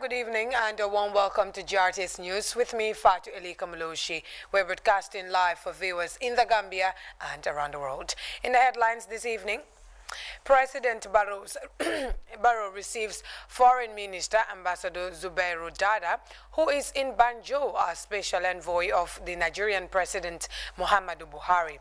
Good evening and a warm welcome to GRTS News with me, Fatu Elika Maloshi. We're broadcasting live for viewers in the Gambia and around the world. In the headlines this evening, President Barrow receives Foreign Minister Ambassador Zubairu Dada, who is in Banjul as special envoy of the Nigerian President Muhammadu Buhari.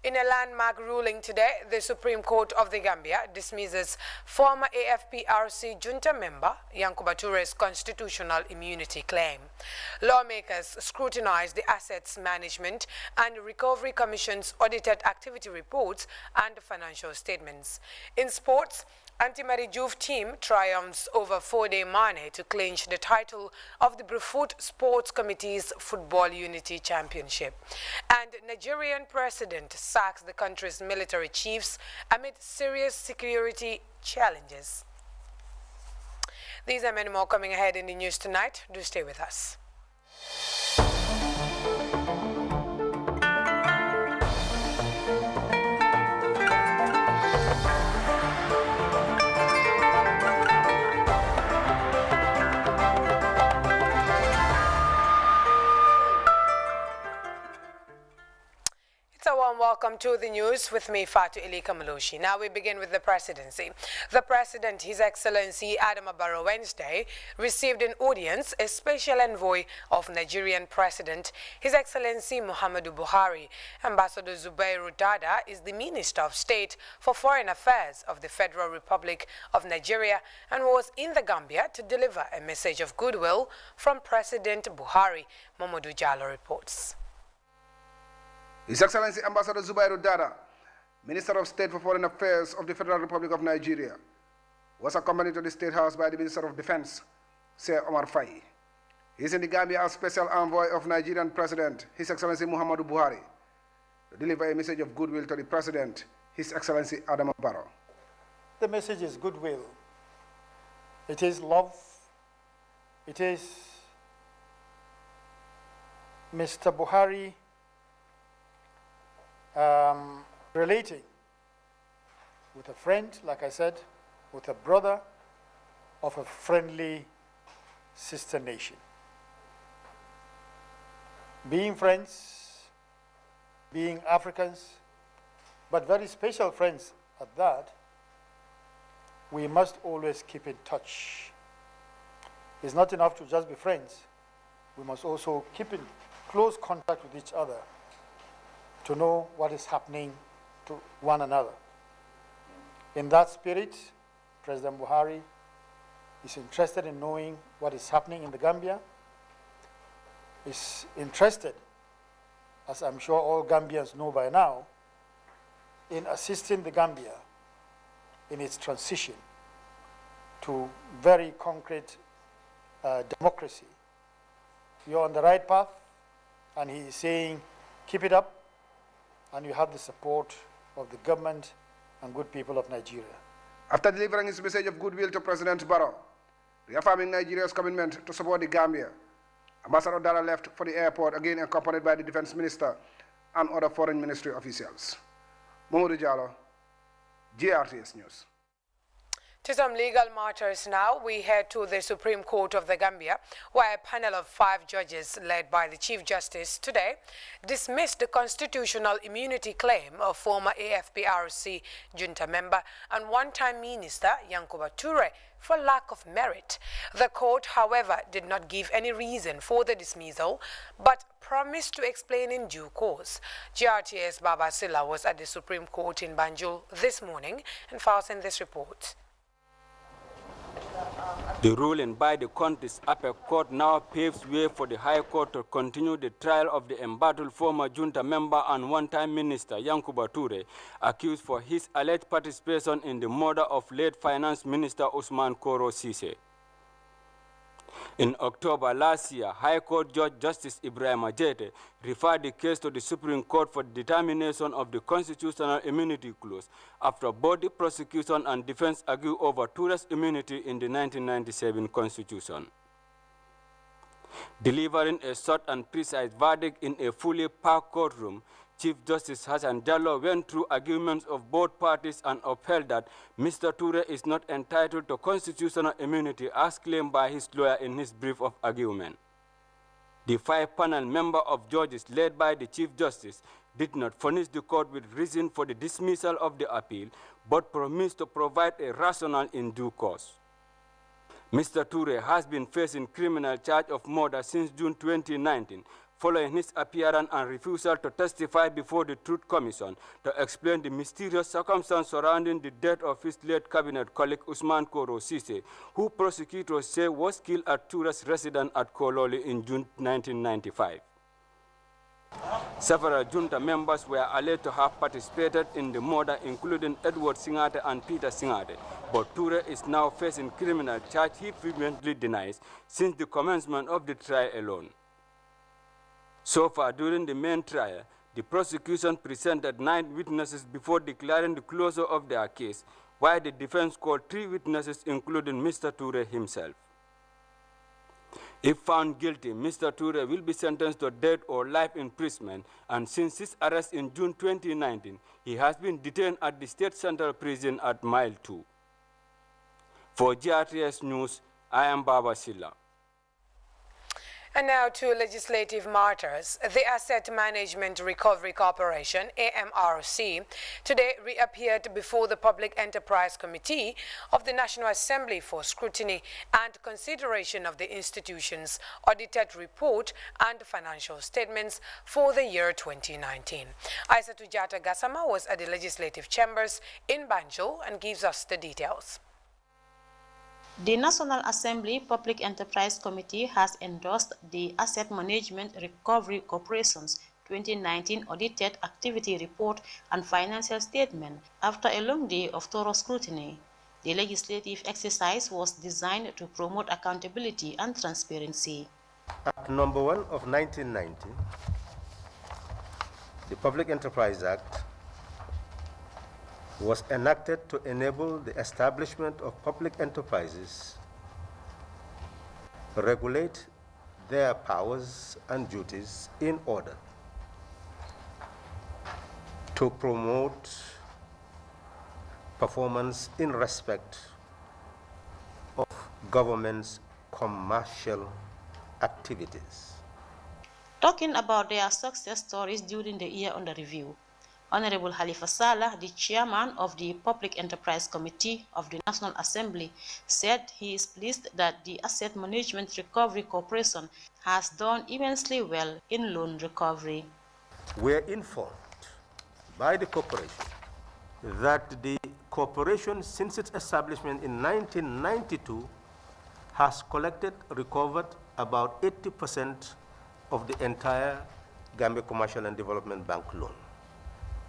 In a landmark ruling today, the Supreme Court of the Gambia dismisses former AFPRC junta member Yankuba Toure's constitutional immunity claim. Lawmakers scrutinized the Assets Management and Recovery Commission's audited activity reports and financial statements. In sports, Anti-Mary Juve team triumphs over 4-day Mane to clinch the title of the Brufut Sports Committee's Football Unity Championship. And Nigerian president sacks the country's military chiefs amid serious security challenges. These and many more coming ahead in the news tonight. Do stay with us. Welcome to the news with me, Fatu Elika Maloshi. Now we begin with the presidency. The President, His Excellency Adama Barrow, Wednesday received an audience, a special envoy of Nigerian President, His Excellency Muhammadu Buhari. Ambassador Zubairu Dada is the Minister of State for Foreign Affairs of the Federal Republic of Nigeria and was in the Gambia to deliver a message of goodwill from President Buhari. Mamadou Jallo reports. His Excellency Ambassador Zubairu Dada, Minister of State for Foreign Affairs of the Federal Republic of Nigeria, was accompanied to the State House by the Minister of Defense, Sir Omar Faye. He is in the Gambia as Special Envoy of Nigerian President, His Excellency Muhammadu Buhari, to deliver a message of goodwill to the President, His Excellency Adama Barrow. The message is goodwill. It is love. It is Mr. Buhari relating with a friend, like I said, with a brother of a friendly sister nation. Being friends, being Africans, but very special friends at that, we must always keep in touch. It's not enough to just be friends. We must also keep in close contact with each other to know what is happening to one another. In that spirit, President Buhari is interested in knowing what is happening in the Gambia, is interested, as I'm sure all Gambians know by now, in assisting the Gambia in its transition to very concrete democracy. You're on the right path, and he is saying, keep it up, and you have the support of the government and good people of Nigeria. After delivering his message of goodwill to President Barrow, reaffirming Nigeria's commitment to support the Gambia, Ambassador Dada left for the airport, again accompanied by the Defense Minister and other Foreign Ministry officials. Mamadou Jallo, GRTS News. To some legal matters now, we head to the Supreme Court of the Gambia, where a panel of 5 judges led by the Chief Justice today dismissed the constitutional immunity claim of former AFPRC junta member and one-time minister Yankuba Toure for lack of merit. The court, however, did not give any reason for the dismissal, but promised to explain in due course. GRTS Baba Silla was at the Supreme Court in Banjul this morning and files in this report. The ruling by the country's upper court now paves way for the High Court to continue the trial of the embattled former junta member and one-time minister Yankuba Toure, accused for his alleged participation in the murder of late Finance Minister Usman Koro Sise. In October last year, High Court Judge Justice Ibrahim Ajete referred the case to the Supreme Court for determination of the constitutional immunity clause after both the prosecution and defense argued over Toure's immunity in the 1997 Constitution. Delivering a short and precise verdict in a fully packed courtroom, Chief Justice Hassan Jallow went through arguments of both parties and upheld that Mr. Toure is not entitled to constitutional immunity as claimed by his lawyer in his brief of argument. The five-panel member of judges led by the Chief Justice did not furnish the court with reason for the dismissal of the appeal, but promised to provide a rationale in due course. Mr. Toure has been facing criminal charge of murder since June 2019, following his appearance and refusal to testify before the Truth Commission to explain the mysterious circumstance surrounding the death of his late cabinet colleague Usman Koro Sise, who prosecutors say was killed at Toure's residence at Kololi in June 1995. Several junta members were alleged to have participated in the murder, including Edward Singate and Peter Singate, but Toure is now facing criminal charge he frequently denies since the commencement of the trial alone. So far, during the main trial, the prosecution presented 9 witnesses before declaring the closure of their case, while the defense called 3 witnesses, including Mr. Toure himself. If found guilty, Mr. Toure will be sentenced to death or life imprisonment, and since his arrest in June 2019, he has been detained at the State Central Prison at Mile 2. For GRTS News, I am Baba Silla. And now to legislative matters. The Asset Management Recovery Corporation, AMRC, today reappeared before the Public Enterprise Committee of the National Assembly for scrutiny and consideration of the institution's audited report and financial statements for the year 2019. Aissatou Jata Gassama was at the legislative chambers in Banjul and gives us the details. The National Assembly Public Enterprise Committee has endorsed the Asset Management Recovery Corporation's 2019 Audited Activity Report and Financial Statement after a long day of thorough scrutiny. The legislative exercise was designed to promote accountability and transparency. Act number 1 of 1990, the Public Enterprise Act, was enacted to enable the establishment of public enterprises, regulate their powers and duties in order to promote performance in respect of government's commercial activities. Talking about their success stories during the year under review, Honorable Halifa Sallah, the chairman of the Public Enterprise Committee of the National Assembly, said he is pleased that the Asset Management Recovery Corporation has done immensely well in loan recovery. We are informed by the corporation that the corporation, since its establishment in 1992, has recovered about 80% of the entire Gambia Commercial and Development Bank loan.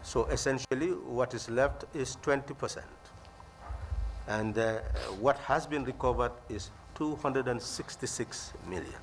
So essentially, what is left is 20%. And what has been recovered is 266 million.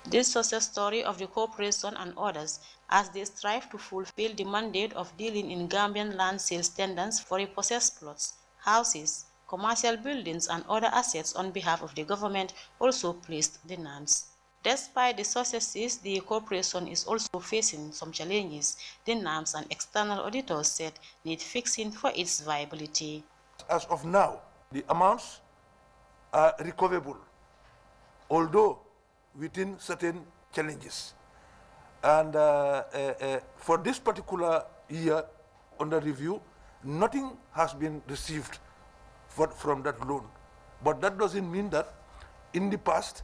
This success story of the corporation and others as they strive to fulfill the mandate of dealing in Gambian land sales tenders for repossessed plots, houses, commercial buildings and other assets on behalf of the government also pleased the NAMS. Despite the successes, the corporation is also facing some challenges the NAMS and external auditors said need fixing for its viability. As of now, the amounts are recoverable, although within certain challenges. And for this particular year under review, nothing has been received from that loan. But that doesn't mean that in the past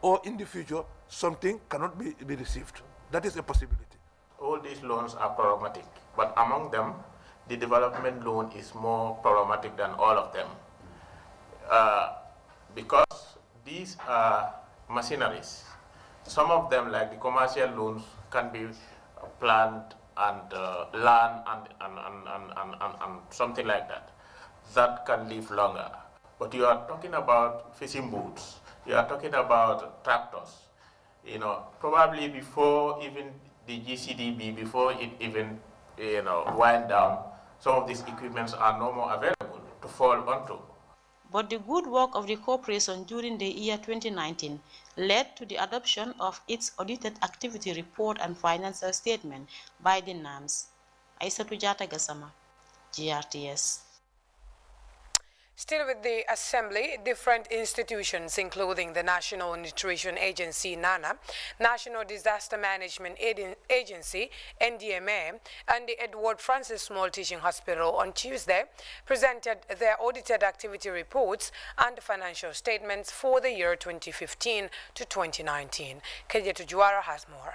or in the future, something cannot be received. That is a possibility. All these loans are problematic, but among them, the development loan is more problematic than all of them. Because these are machineries. Some of them, like the commercial loans, can be plant and land and something like that. That can live longer. But you are talking about fishing boats. You are talking about tractors. You know, probably before even the GCDB, before it even, wind down, some of these equipments are no more available to fall onto. but the good work of the corporation during the year 2019 led to the adoption of its audited activity report and financial statement by the NAMS. Aissatou Jata Gassama, GRTS. Still with the Assembly, different institutions including the National Nutrition Agency, NANA, National Disaster Management Agency, NDMA, and the Edward Francis Small Teaching Hospital on Tuesday presented their audited activity reports and financial statements for the year 2015 to 2019. Kejetu Juara has more.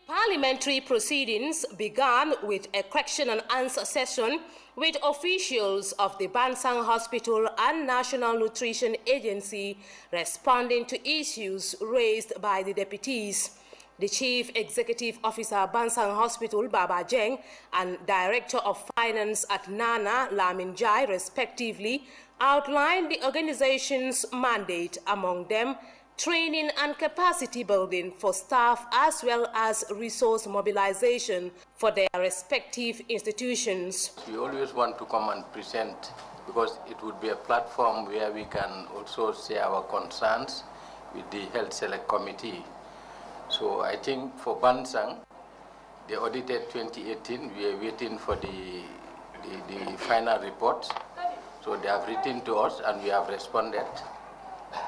Parliamentary proceedings began with a question and answer session with officials of the Bansang Hospital and National Nutrition Agency responding to issues raised by the deputies. The Chief Executive Officer Bansang Hospital, Baba Jeng, and Director of Finance at Nana, Lamin Jai, respectively, outlined the organization's mandate, among them training and capacity building for staff as well as resource mobilization for their respective institutions. We always want to come and present because it would be a platform where we can also share our concerns with the Health Select Committee. So I think for Bansang, they audited 2018, we are waiting for the final report. So they have written to us and we have responded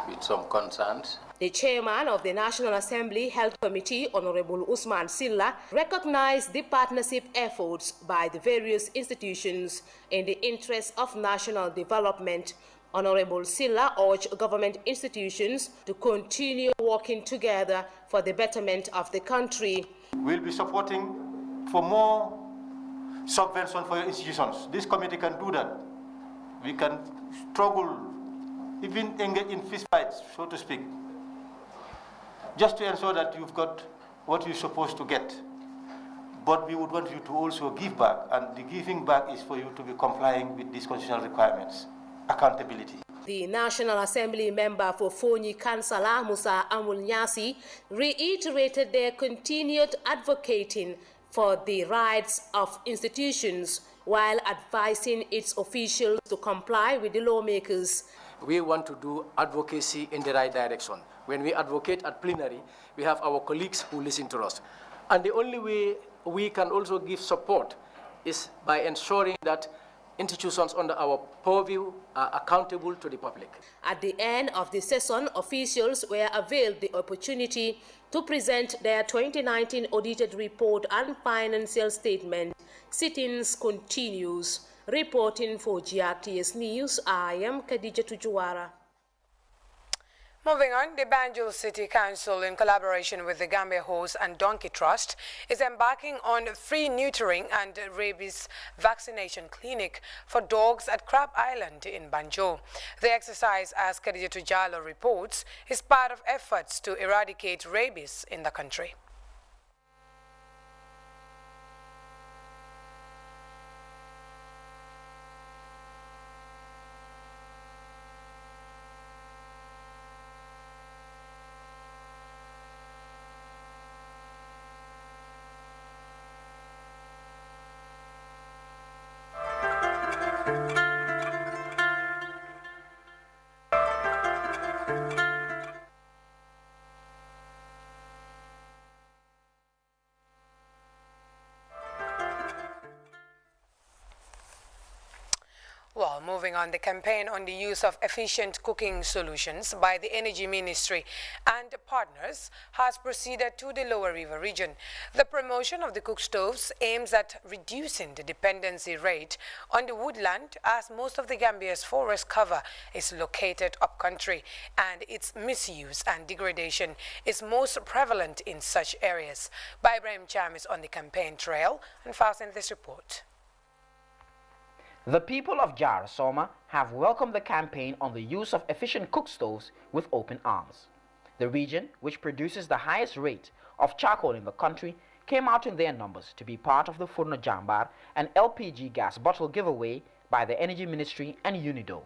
with some concerns. The chairman of the National Assembly Health Committee, Honorable Usman Silla, recognized the partnership efforts by the various institutions in the interest of national development. Honorable Silla urged government institutions to continue working together for the betterment of the country. We'll be supporting for more subvention for your institutions. This committee can do that. We can struggle, even engage in fist fights, so to speak, just to ensure that you've got what you're supposed to get. But we would want you to also give back, and the giving back is for you to be complying with these constitutional requirements. Accountability. The National Assembly member for Fonyi Kansala, Musa Amul Nyasi, reiterated their continued advocating for the rights of institutions while advising its officials to comply with the lawmakers. We want to do advocacy in the right direction. When we advocate at plenary, we have our colleagues who listen to us. And the only way we can also give support is by ensuring that institutions under our purview are accountable to the public. At the end of the session, officials were availed the opportunity to present their 2019 audited report and financial statement. Sittings continues. Reporting for GRTS News, I am Khadija Tujuwara. Moving on, the Banjul City Council, in collaboration with the Gambia Horse and Donkey Trust, is embarking on a free neutering and rabies vaccination clinic for dogs at Crab Island in Banjul. The exercise, as Khadija Tujalo reports, is part of efforts to eradicate rabies in the country. Well, moving on, the campaign on the use of efficient cooking solutions by the Energy Ministry and partners has proceeded to the Lower River region. The promotion of the cook stoves aims at reducing the dependency rate on the woodland, as most of the Gambia's forest cover is located upcountry, and its misuse and degradation is most prevalent in such areas. Ibrahim Cham is on the campaign trail and files in this report. The people of Jar Soma have welcomed the campaign on the use of efficient cook stoves with open arms. The region, which produces the highest rate of charcoal in the country, came out in their numbers to be part of the Furno Jambar and LPG gas bottle giveaway by the Energy Ministry and UNIDO.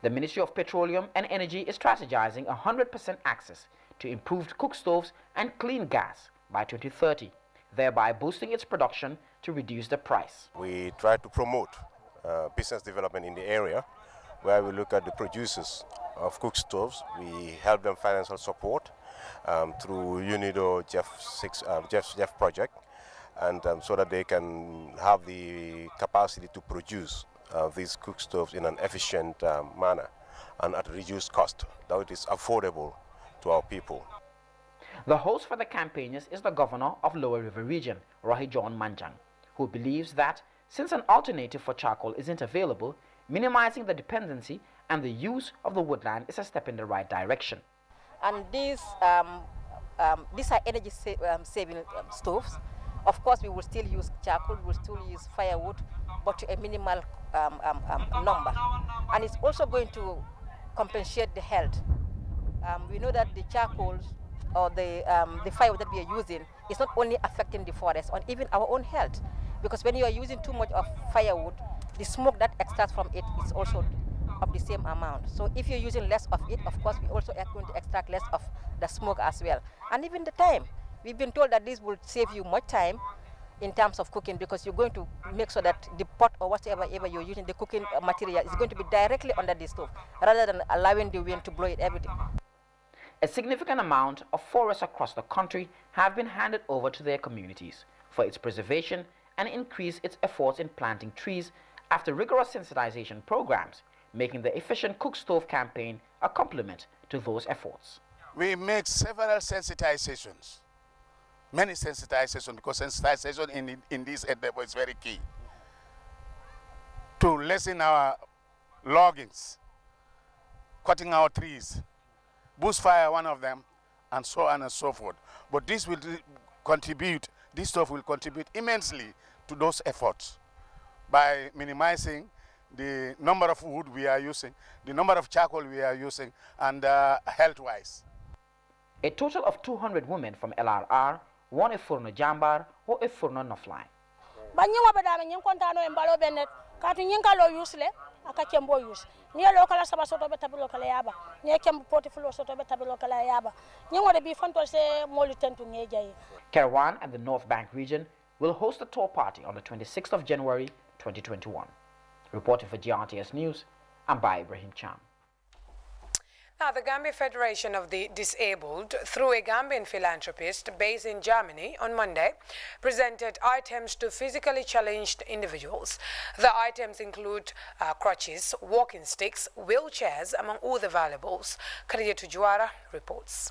The Ministry of Petroleum and Energy is strategizing 100% access to improved cook stoves and clean gas by 2030, thereby boosting its production to reduce the price. We try to promote business development in the area where we look at the producers of cook stoves. We help them financial support through UNIDO Jeff project, and so that they can have the capacity to produce these cook stoves in an efficient manner and at a reduced cost, that it is affordable to our people. The host for the campaigners is the governor of Lower River Region, Rohi John Manjang, who believes that since an alternative for charcoal isn't available, minimizing the dependency and the use of the woodland is a step in the right direction. And these are energy saving stoves. Of course, we will still use charcoal, we will still use firewood, but to a minimal number. And it's also going to compensate the health. We know that the charcoal or the firewood that we are using is not only affecting the forest, or even our own health. Because when you are using too much of firewood, the smoke that extracts from it is also of the same amount. So if you're using less of it, of course, we also are going to extract less of the smoke as well. And even the time. We've been told that this will save you much time in terms of cooking, because you're going to make sure that the pot or whatever you're using, the cooking material, is going to be directly under the stove, rather than allowing the wind to blow it everything. A significant amount of forests across the country have been handed over to their communities for its preservation and increase its efforts in planting trees after rigorous sensitization programs, making the Efficient Cook Stove campaign a complement to those efforts. We make several sensitizations. Many sensitization, because sensitization in this endeavor is very key to lessen our loggings, cutting our trees, bushfire one of them, and so on and so forth. But this will contribute, this stuff will contribute immensely to those efforts by minimizing the number of wood we are using, the number of charcoal we are using, and health-wise. A total of 200 women from LRR won a Furno Jambar or a Furno Nofly. Banyinga badame nyin kontano embalo benet katu nyinka lo usle aka kembo use ni lokala saba soto beta lokala yaba ni kembo portfolio soto beta lokala yaba nyingo de bi fanto se molu tentu ngejayi. Kerwan and the North Bank region will host a tour party on the 26th of January 2021. Reporting for GRTS News, I'm by Ibrahim Cham. Now, the Gambia Federation of the Disabled, through a Gambian philanthropist based in Germany on Monday, presented items to physically challenged individuals. The items include crutches, walking sticks, wheelchairs, among other valuables. Khadija Tujuara reports.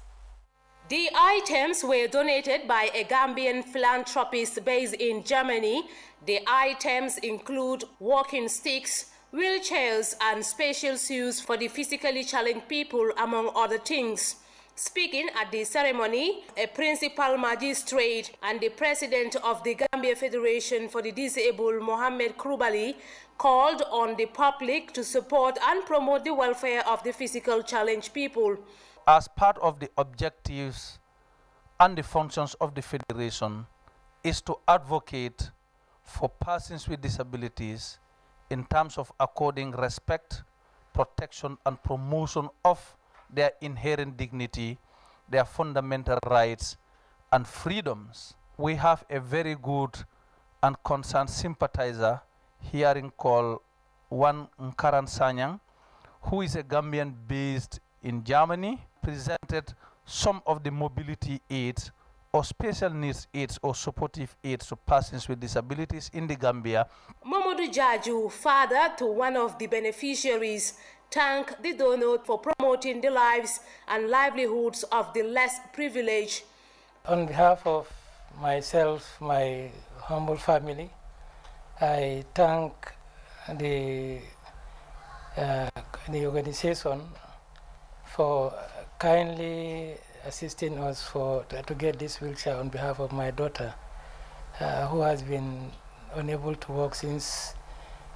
The items were donated by a Gambian philanthropist based in Germany. The items include walking sticks, wheelchairs, and special shoes for the physically challenged people, among other things. Speaking at the ceremony, a principal magistrate and the president of the Gambia Federation for the Disabled, Mohammed Krubali, called on the public to support and promote the welfare of the physical challenged people. As part of the objectives and the functions of the Federation is to advocate for persons with disabilities in terms of according respect, protection, and promotion of their inherent dignity, their fundamental rights and freedoms. We have a very good and concerned sympathizer hearing called Wan Nkaran Sanyang, who is a Gambian based in Germany, presented some of the mobility aids or special needs aids or supportive aids to persons with disabilities in the Gambia. Mamadou Jaju, father to one of the beneficiaries, thanked the donor for promoting the lives and livelihoods of the less privileged. On behalf of myself, my humble family, I thank the organization for kindly assisting us to get this wheelchair on behalf of my daughter, who has been unable to walk since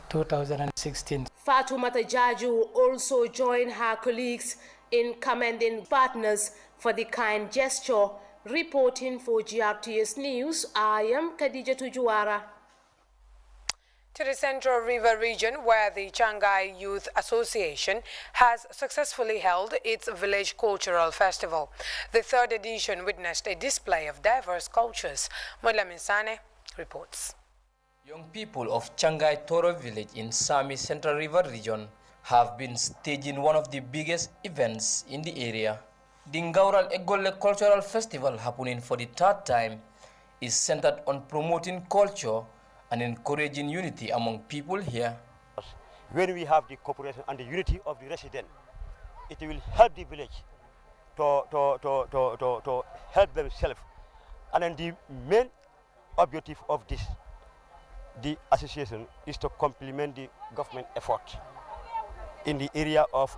2016. Fatoumata Jaju also joined her colleagues in commending partners for the kind gesture. Reporting for GRTS News, I am Khadija Tujuara. To the Central River region, where the Changai Youth Association has successfully held its Village Cultural Festival. The third edition witnessed a display of diverse cultures. Molamin Sane reports. Young people of Changai Toro village in Sami Central River region have been staging one of the biggest events in the area. The Ngaural Egolle Cultural Festival, happening for the third time, is centered on promoting culture and encouraging unity among people here. When we have the cooperation and the unity of the residents, it will help the village to help themselves. And then the main objective of this, the association, is to complement the government effort in the area of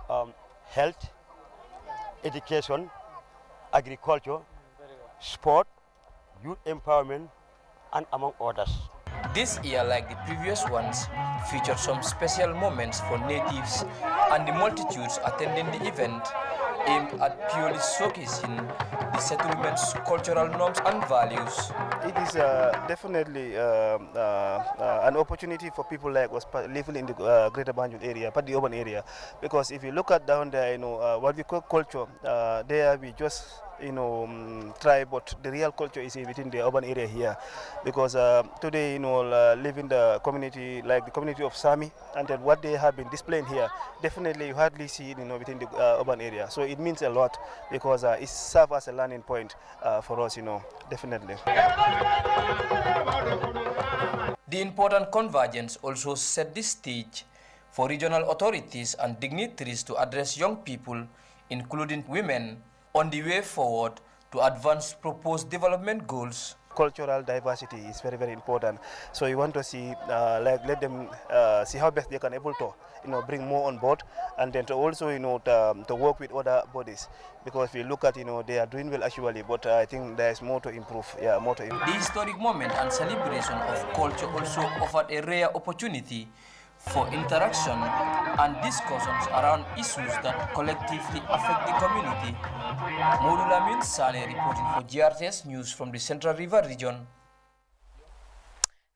health, education, agriculture, sport, youth empowerment, and among others. This year, like the previous ones, featured some special moments for natives and the multitudes attending the event, aimed at purely showcasing the settlement's cultural norms and values. It is definitely an opportunity for people like us living in the Greater Banjul area, but the urban area, because if you look at down there, what we call culture, there we just try, but the real culture is within the urban area here, because today, live in the community, like the community of Sami, and then what they have been displaying here, definitely you hardly see it, within the urban area. So it means a lot, because it serves as a learning point for us, definitely. The important convergence also set the stage for regional authorities and dignitaries to address young people, including women, on the way forward to advance proposed development goals. Cultural diversity is very, very important. So you want to see, let them see how best they can able to, bring more on board, and then to also, to work with other bodies. Because if you look at, they are doing well actually, but I think there is more to improve. Yeah, more to improve. The historic moment and celebration of culture also offered a rare opportunity for interaction and discussions around issues that collectively affect the community. Modulamin Saleh reporting for GRTS News from the Central River region.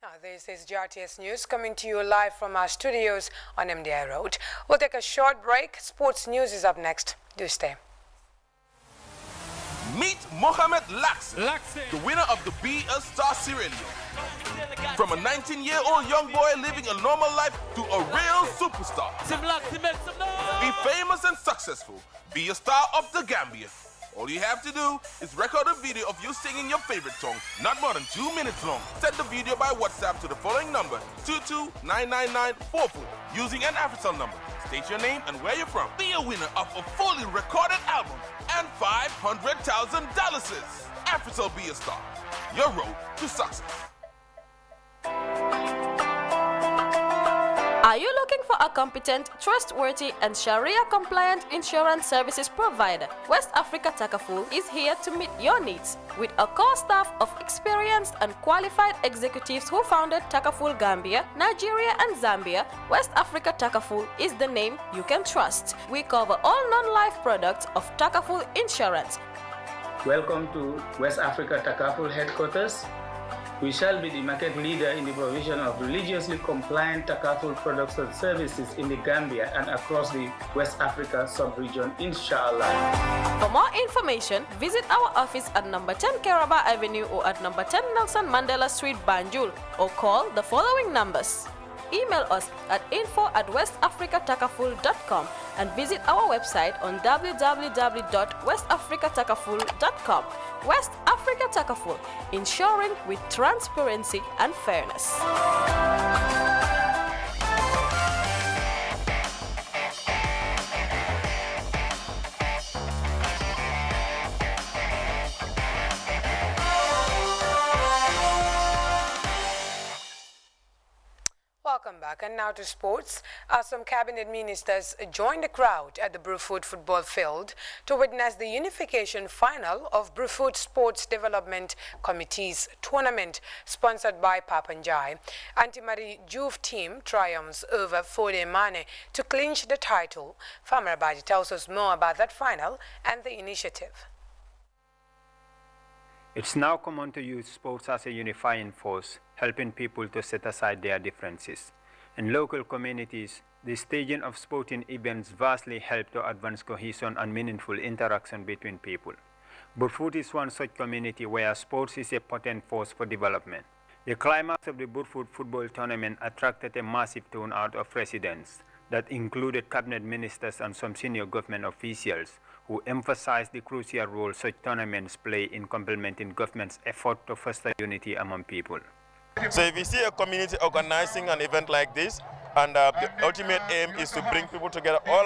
Now, this is GRTS News coming to you live from our studios on MDI Road. We'll take a short break. Sports News is up next. Do stay. Meet Mohamed Laxi, the winner of the Be a Star Sierra Leone. From a 19-year-old young boy living a normal life to a real superstar. Be famous and successful. Be a star of the Gambia. All you have to do is record a video of you singing your favorite song, not more than 2 minutes long. Send the video by WhatsApp to the following number, 2299944, using an AfriCell number. State your name and where you're from. Be a winner of a fully recorded album and $500,000. AfriCell Be a Star. Your road to success. Are you looking for a competent, trustworthy, and Sharia-compliant insurance services provider? West Africa Takaful is here to meet your needs. With a core staff of experienced and qualified executives who founded Takaful Gambia, Nigeria, and Zambia, West Africa Takaful is the name you can trust. We cover all non-life products of Takaful Insurance. Welcome to West Africa Takaful headquarters. We shall be the market leader in the provision of religiously compliant Takaful products and services in the Gambia and across the West Africa sub-region, inshallah. For more information, visit our office at number 10 Keraba Avenue or at number 10 Nelson Mandela Street, Banjul, or call the following numbers. Email us at info@westafricatakaful.com and visit our website on www.westafricatakaful.com. West Africa Takaful, ensuring with transparency and fairness. Welcome back, and now to sports. Some cabinet ministers joined the crowd at the Brufut football field to witness the unification final of Brufut Sports Development Committee's tournament sponsored by Papanjai. Anti-Marie Juve team triumphs over Fode Mane to clinch the title. Famara Baji tells us more about that final and the initiative. It's now common to use sports as a unifying force, helping people to set aside their differences. In local communities, the staging of sporting events vastly help to advance cohesion and meaningful interaction between people. Burfoot is one such community where sports is a potent force for development. The climax of the Burfoot football tournament attracted a massive turnout of residents. that included cabinet ministers and some senior government officials who emphasized the crucial role such tournaments play in complementing government's effort to foster unity among people. So if you see a community organizing an event like this, and the ultimate aim is to bring people together, our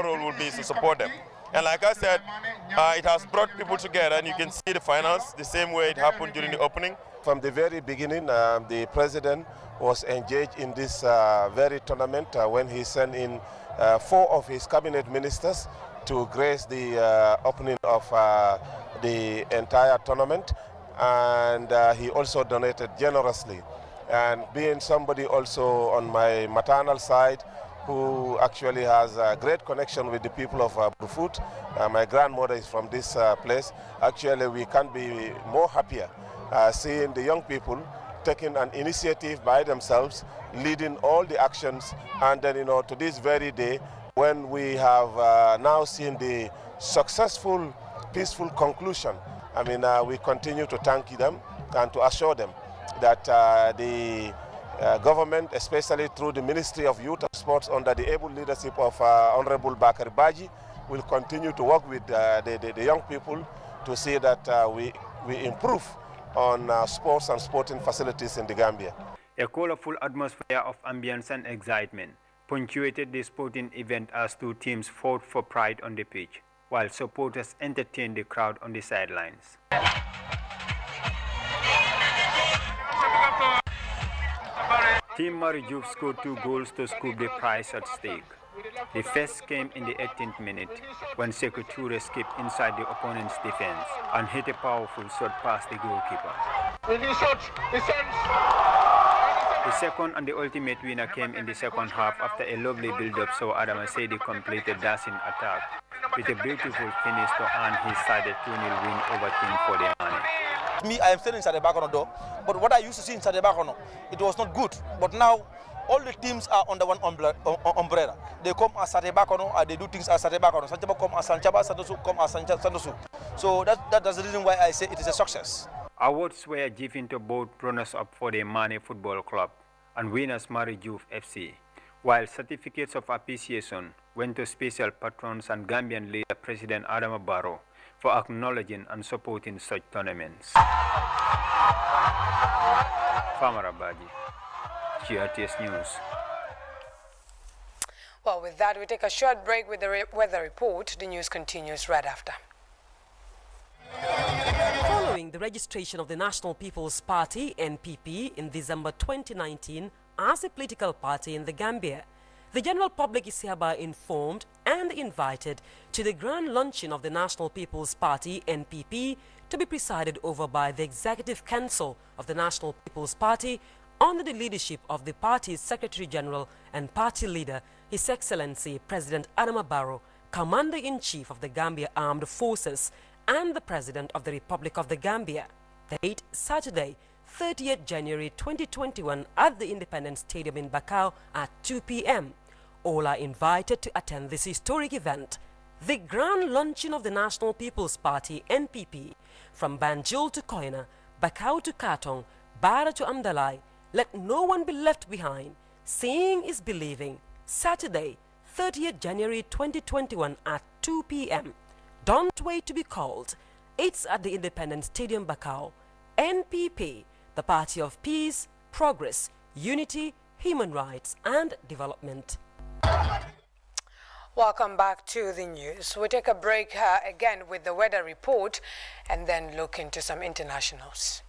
role will be to support them. And like I said, it has brought people together, and you can see the finals the same way it happened during the opening. From the very beginning, the president was engaged in this very tournament when he sent in 4 of his cabinet ministers to grace the opening of the entire tournament. And he also donated generously. And being somebody also on my maternal side who actually has a great connection with the people of Brufut, my grandmother is from this place, actually we can't be more happier seeing the young people taking an initiative by themselves, leading all the actions, and then, you know, to this very day, when we have now seen the successful, peaceful conclusion, I mean, we continue to thank them and to assure them that the government, especially through the Ministry of Youth and Sports under the able leadership of Honorable Bakari Baji, will continue to work with the young people to see that we improve on sports and sporting facilities in the Gambia. A colorful atmosphere of ambience and excitement punctuated the sporting event as 2 teams fought for pride on the pitch, while supporters entertained the crowd on the sidelines. Team Marijouf scored 2 goals to scoop the prize at stake. The first came in the 18th minute when Sekou Touré skipped inside the opponent's defense and hit a powerful shot past the goalkeeper. The second and the ultimate winner came in the second half after a lovely build-up so Adama Seydi completed dashing attack with a beautiful finish to earn his side a 2-0 win over Team Fodemane. Me, I am still inside the Bakono door, but what I used to see inside the Bakono, it was not good. But now, all the teams are under one umbrella. They come as Sate Bakono, and they do things as Sate Bakono. Sanchaba come as Sanchaba, Santosu come as Santosu. So that's the reason why I say it is a success. Awards were given to both runners-up for the Mane Football Club and winners Marijouf FC, while certificates of appreciation went to special patrons and Gambian leader President Adama Barrow for acknowledging and supporting such tournaments. Famara Baji, GRTS News. Well, with that, we take a short break with the weather report. The news continues right after. Following the registration of the National People's Party, NPP, in December 2019 as a political party in the Gambia, the general public is hereby informed and invited to the grand luncheon of the National People's Party, NPP, to be presided over by the Executive Council of the National People's Party under the leadership of the party's Secretary General and party leader, His Excellency President Adama Barrow, Commander-in-Chief of the Gambia Armed Forces and the President of the Republic of the Gambia. Date Saturday, 30th January 2021 at the Independence Stadium in Bakau at 2 p.m. All are invited to attend this historic event, the grand luncheon of the National People's Party, NPP, from Banjul to Koina, Bakau to Katong, Bara to Amdalai. Let no one be left behind. Seeing is believing. Saturday, 30th January 2021 at 2 p.m. Don't wait to be called. It's at the Independence Stadium, Bakau. NPP, the Party of Peace, Progress, Unity, Human Rights and Development. Welcome back to the news. We take a break again with the weather report and then look into some internationals.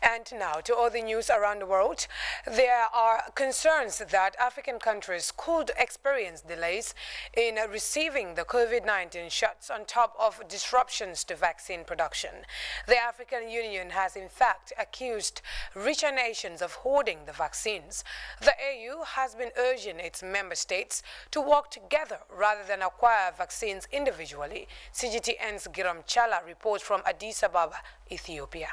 And now to all the news around the world. There are concerns that African countries could experience delays in receiving the COVID-19 shots on top of disruptions to vaccine production. The African Union has in fact accused richer nations of hoarding the vaccines. The AU has been urging its member states to work together rather than acquire vaccines individually. CGTN's Giram Chala reports from Addis Ababa, Ethiopia.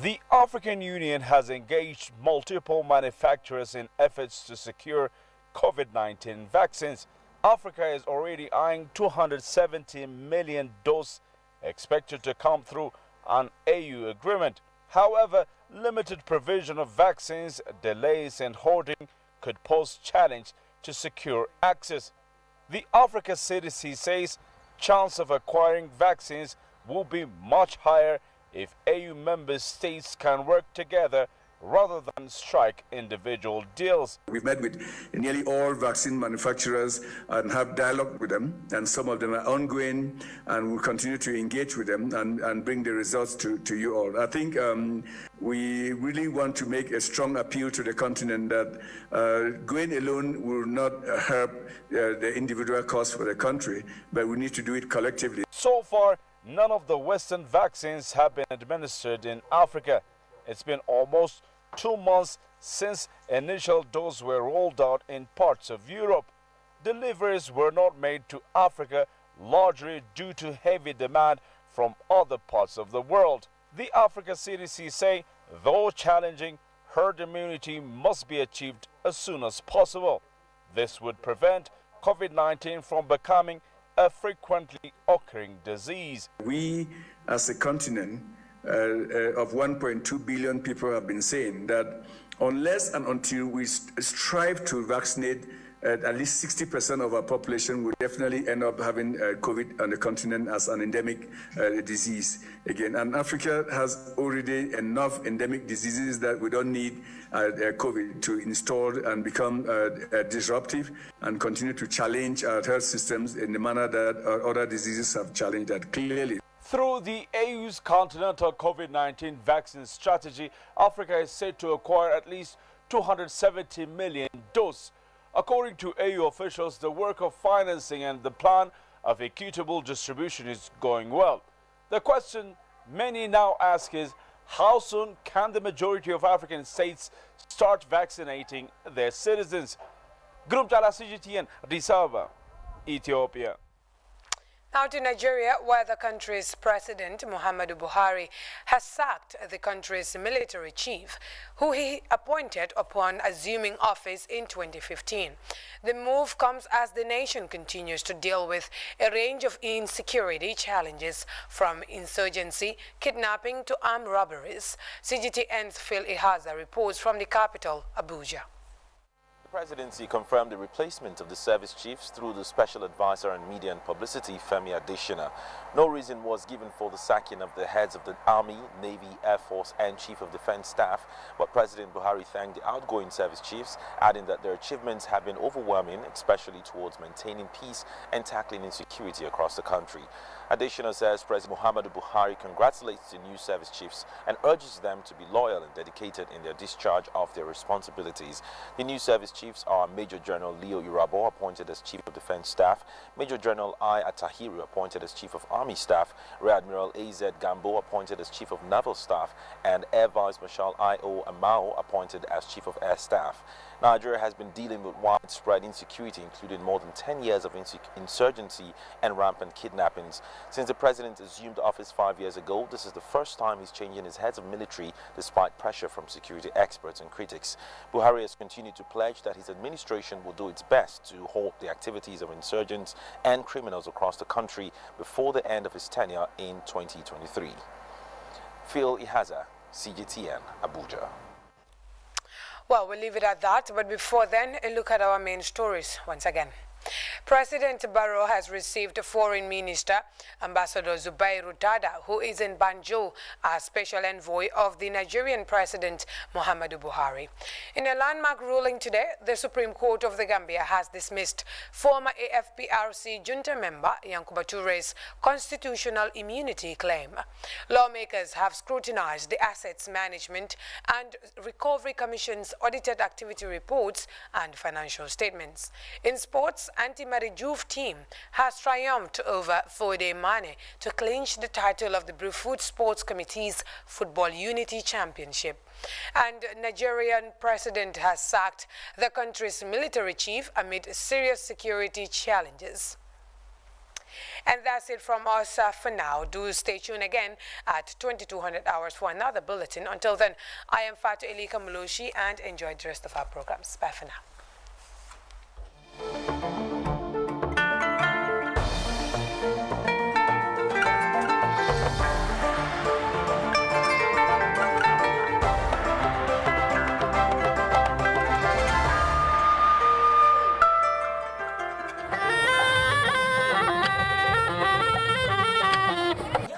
The African Union has engaged multiple manufacturers in efforts to secure COVID-19 vaccines. Africa is already eyeing 270 million doses expected to come through an AU agreement. However, limited provision of vaccines, delays and hoarding could pose challenge to secure access. The Africa CDC says chance of acquiring vaccines will be much higher if AU member states can work together rather than strike individual deals. We've met with nearly all vaccine manufacturers and have dialogue with them, and some of them are ongoing, and we'll continue to engage with them and bring the results to you all. I think we really want to make a strong appeal to the continent that going alone will not help the individual cause for the country, but we need to do it collectively. So far, none of the Western vaccines have been administered in Africa. It's been almost 2 months since initial doses were rolled out in parts of Europe. Deliveries were not made to Africa, largely due to heavy demand from other parts of the world. The Africa CDC say, though challenging, herd immunity must be achieved as soon as possible. This would prevent COVID-19 from becoming a frequently occurring disease. We, as a continent of 1.2 billion people, have been saying that unless and until we strive to vaccinate at least 60% of our population, will definitely end up having COVID on the continent as an endemic disease again. And Africa has already enough endemic diseases that we don't need COVID to install and become disruptive and continue to challenge our health systems in the manner that other diseases have challenged that clearly. Through the AU's continental COVID-19 vaccine strategy, Africa is set to acquire at least 270 million doses. According to AU officials, the work of financing and the plan of equitable distribution is going well. The question many now ask is, how soon can the majority of African states start vaccinating their citizens? Group Tala CGTN, Addis Ababa, Ethiopia. Now to Nigeria, where the country's president, Muhammadu Buhari, has sacked the country's military chief, who he appointed upon assuming office in 2015. The move comes as the nation continues to deal with a range of insecurity challenges, from insurgency, kidnapping to armed robberies. CGTN's Phil Ihaza reports from the capital, Abuja. The presidency confirmed the replacement of the service chiefs through the special advisor on media and publicity, Femi Adesina. No reason was given for the sacking of the heads of the Army, Navy, Air Force and Chief of Defense Staff, but President Buhari thanked the outgoing service chiefs, adding that their achievements have been overwhelming, especially towards maintaining peace and tackling insecurity across the country. Adesina says President Muhammadu Buhari congratulates the new service chiefs and urges them to be loyal and dedicated in their discharge of their responsibilities. The new service chiefs are Major General Leo Irabo, appointed as Chief of Defense Staff, Major General I. Atahiru, appointed as Chief of Army Staff, Rear Admiral A.Z. Gambo, appointed as Chief of Naval Staff, and Air Vice Marshal I.O. Amao, appointed as Chief of Air Staff. Nigeria has been dealing with widespread insecurity, including more than 10 years of insurgency and rampant kidnappings. Since the president assumed office 5 years ago, this is the first time he's changing his heads of military despite pressure from security experts and critics. Buhari has continued to pledge that his administration will do its best to halt the activities of insurgents and criminals across the country before the end of his tenure in 2023. Phil Ihaza, CGTN, Abuja. Well, we'll leave it at that, but before then, a look at our main stories once again. President Barrow has received Foreign Minister Ambassador Zubairu Dada, who is in Banjul as special envoy of the Nigerian President Muhammadu Buhari. In a landmark ruling today, the Supreme Court of the Gambia has dismissed former AFPRC junta member Yankuba Toure's constitutional immunity claim. Lawmakers have scrutinized the Assets Management and Recovery Commission's audited activity reports and financial statements. In sports, Anti-Mari Juve team has triumphed over Fode Mane to clinch the title of the Brewfoot Sports Committee's Football Unity Championship. And Nigerian president has sacked the country's military chief amid serious security challenges. And that's it from us for now. Do stay tuned again at 2200 hours for another bulletin. Until then, I am Fatu Elika Mulushi and enjoy the rest of our programs. Bye for now.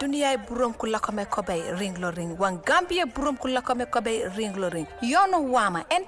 Dunia burum kula kome kobe ring lo ring. Wan Gambia burum kula kome kobe ring lo ring. Yono wama NP